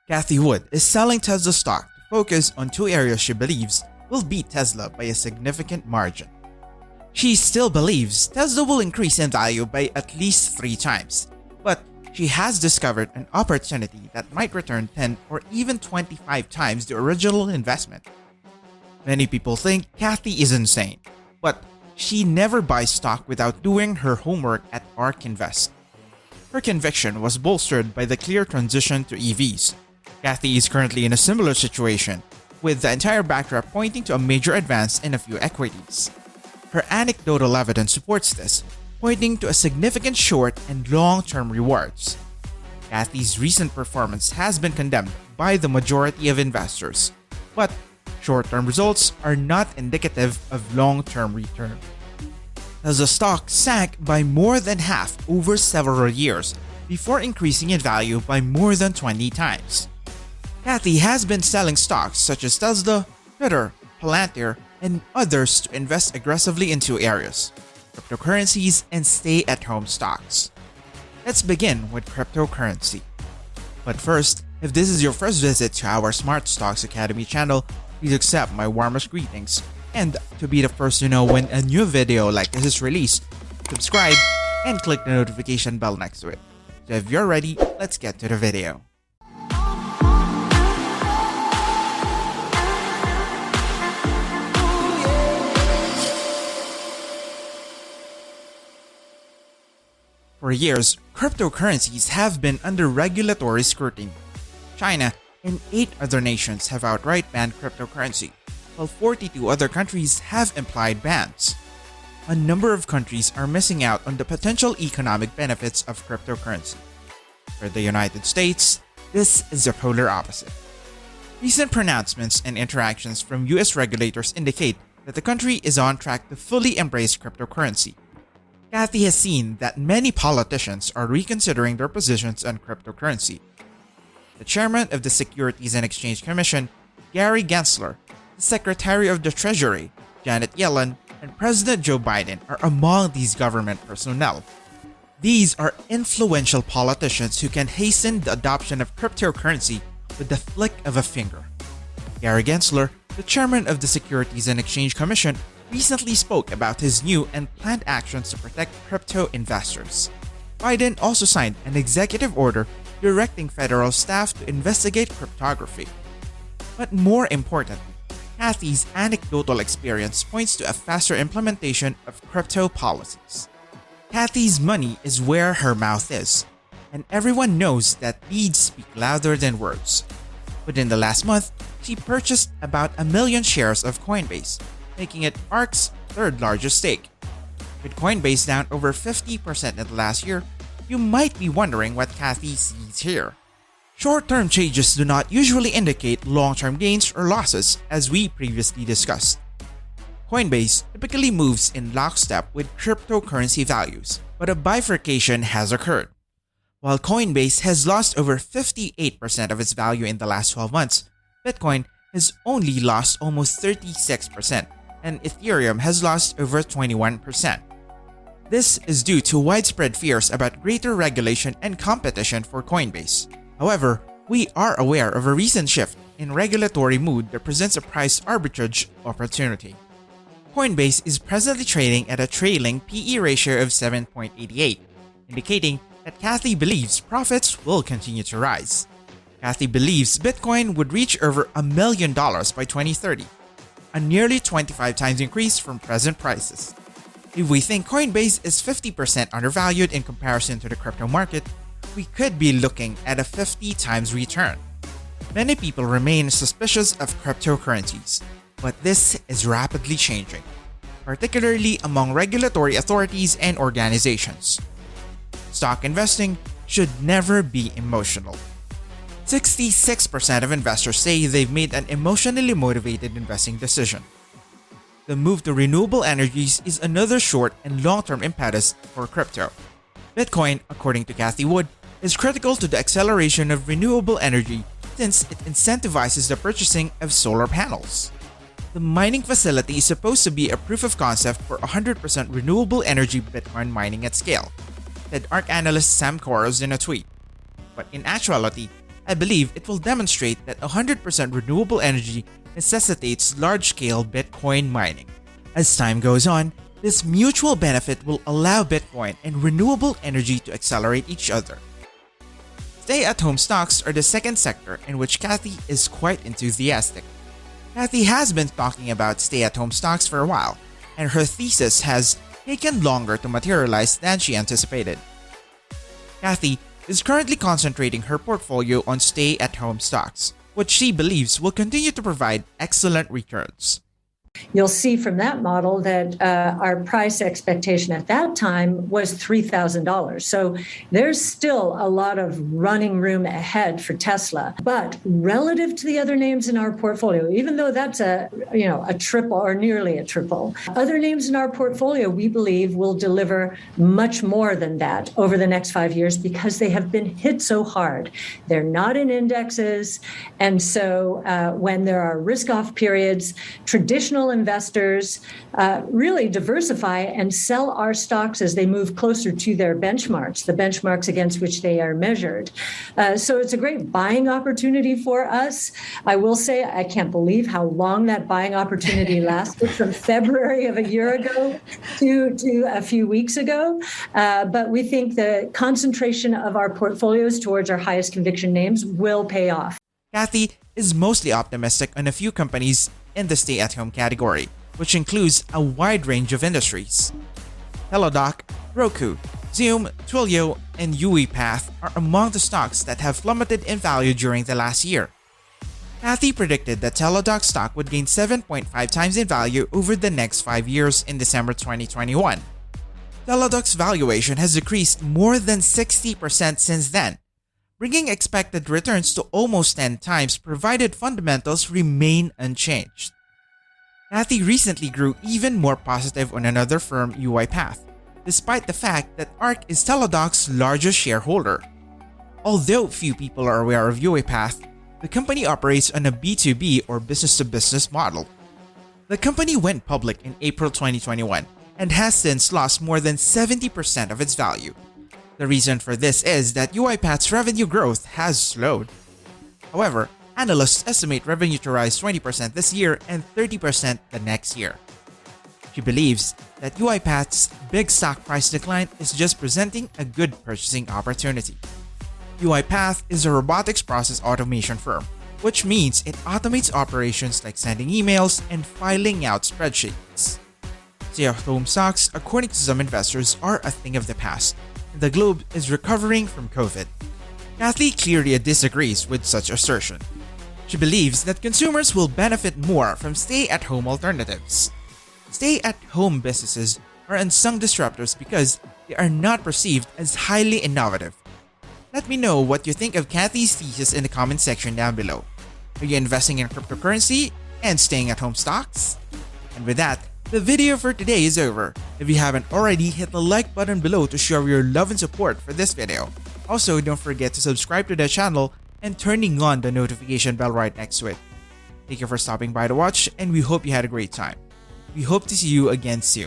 Cathie Wood is selling Tesla stock to focus on two areas she believes will beat Tesla by a significant margin. She still believes Tesla will increase in value by at least 3 times, but she has discovered an opportunity that might return 10 or even 25 times the original investment. Many people think Cathie is insane, but she never buys stock without doing her homework at ARK Invest. Her conviction was bolstered by the clear transition to EVs. Cathie is currently in a similar situation, with the entire backdrop pointing to a major advance in a few equities. Her anecdotal evidence supports this, pointing to a significant short and long-term rewards. Cathie's recent performance has been condemned by the majority of investors, but short-term results are not indicative of long-term return. Tesla stock sank by more than half over several years before increasing in value by more than 20 times. Cathie has been selling stocks such as Tesla, Twitter, Palantir, and others to invest aggressively in 2 areas: cryptocurrencies and stay-at-home stocks. Let's begin with cryptocurrency. But first, if this is your first visit to our Smart Stocks Academy channel, please accept my warmest greetings. And to be the first to know when a new video like this is released, subscribe and click the notification bell next to it. So if you're ready, let's get to the video. For years, cryptocurrencies have been under regulatory scrutiny. China and 8 other nations have outright banned cryptocurrency, while 42 other countries have implied bans. A number of countries are missing out on the potential economic benefits of cryptocurrency. For the United States, this is the polar opposite. Recent pronouncements and interactions from US regulators indicate that the country is on track to fully embrace cryptocurrency. Cathie has seen that many politicians are reconsidering their positions on cryptocurrency. The chairman of the Securities and Exchange Commission, Gary Gensler, the Secretary of the Treasury, Janet Yellen, and President Joe Biden are among these government personnel. These are influential politicians who can hasten the adoption of cryptocurrency with the flick of a finger. Gary Gensler, the chairman of the Securities and Exchange Commission, recently spoke about his new and planned actions to protect crypto investors. Biden also signed an executive order directing federal staff to investigate cryptography. But more importantly, Cathie's anecdotal experience points to a faster implementation of crypto policies. Cathie's money is where her mouth is, and everyone knows that deeds speak louder than words. Within the last month, she purchased about 1 million shares of Coinbase, making it ARK's 3rd largest stake. With Coinbase down over 50% in the last year, you might be wondering what Cathie sees here. Short-term changes do not usually indicate long-term gains or losses, as we previously discussed. Coinbase typically moves in lockstep with cryptocurrency values, but a bifurcation has occurred. While Coinbase has lost over 58% of its value in the last 12 months, Bitcoin has only lost almost 36%, and Ethereum has lost over 21%. This is due to widespread fears about greater regulation and competition for Coinbase. However, we are aware of a recent shift in regulatory mood that presents a price arbitrage opportunity. Coinbase is presently trading at a trailing PE ratio of 7.88, indicating that Cathie believes profits will continue to rise. Cathie believes Bitcoin would reach over $1 million by 2030, a nearly 25 times increase from present prices. If we think Coinbase is 50% undervalued in comparison to the crypto market, we could be looking at a 50 times return. Many people remain suspicious of cryptocurrencies, but this is rapidly changing, particularly among regulatory authorities and organizations. Stock investing should never be emotional. 66% of investors say they've made an emotionally motivated investing decision. The move to renewable energies is another short and long-term impetus for crypto. Bitcoin, according to Cathie Wood, is critical to the acceleration of renewable energy since it incentivizes the purchasing of solar panels. The mining facility is supposed to be a proof of concept for 100% renewable energy Bitcoin mining at scale, said ARK analyst Sam Koros in a tweet. But in actuality, I believe it will demonstrate that 100% renewable energy necessitates large-scale Bitcoin mining. As time goes on, this mutual benefit will allow Bitcoin and renewable energy to accelerate each other. Stay-at-home stocks are the second sector in which Cathie is quite enthusiastic. Cathie has been talking about stay-at-home stocks for a while, and her thesis has taken longer to materialize than she anticipated. Cathie is currently concentrating her portfolio on stay-at-home stocks, which she believes will continue to provide excellent returns. You'll see from that model that our price expectation at that time was $3,000. So there's still a lot of running room ahead for Tesla. But relative to the other names in our portfolio, even though that's a triple or nearly a triple, other names in our portfolio we believe will deliver much more than that over the next 5 years because they have been hit so hard. They're not in indexes. And so when there are risk-off periods, traditional investors really diversify and sell our stocks as they move closer to their benchmarks, the benchmarks against which they are measured. So it's a great buying opportunity for us. I will say I can't believe how long that buying opportunity lasted from February of a year ago to a few weeks ago. But we think the concentration of our portfolios towards our highest conviction names will pay off. Cathie is mostly optimistic on a few companies in the stay-at-home category, which includes a wide range of industries. Teladoc, Roku, Zoom, Twilio, and UiPath are among the stocks that have plummeted in value during the last year. Cathie predicted that Teladoc stock would gain 7.5 times in value over the next 5 years in December 2021. Teladoc's valuation has decreased more than 60% since then, bringing expected returns to almost 10 times provided fundamentals remain unchanged. Cathie recently grew even more positive on another firm, UiPath, despite the fact that ARK is Teladoc's largest shareholder. Although few people are aware of UiPath, the company operates on a B2B or business-to-business model. The company went public in April 2021 and has since lost more than 70% of its value. The reason for this is that UiPath's revenue growth has slowed. However, analysts estimate revenue to rise 20% this year and 30% the next year. She believes that UiPath's big stock price decline is just presenting a good purchasing opportunity. UiPath is a robotics process automation firm, which means it automates operations like sending emails and filing out spreadsheets. Stay-at-home stocks, according to some investors, are a thing of the past. The globe is recovering from COVID. Cathie clearly disagrees with such assertion. She believes that consumers will benefit more from stay-at-home alternatives. Stay-at-home businesses are unsung disruptors because they are not perceived as highly innovative. Let me know what you think of Cathie's thesis in the comment section down below. Are you investing in cryptocurrency and staying-at-home stocks? And with that, the video for today is over. If you haven't already, hit the like button below to show your love and support for this video. Also, don't forget to subscribe to the channel and turning on the notification bell right next to it. Thank you for stopping by to watch, and we hope you had a great time. We hope to see you again soon.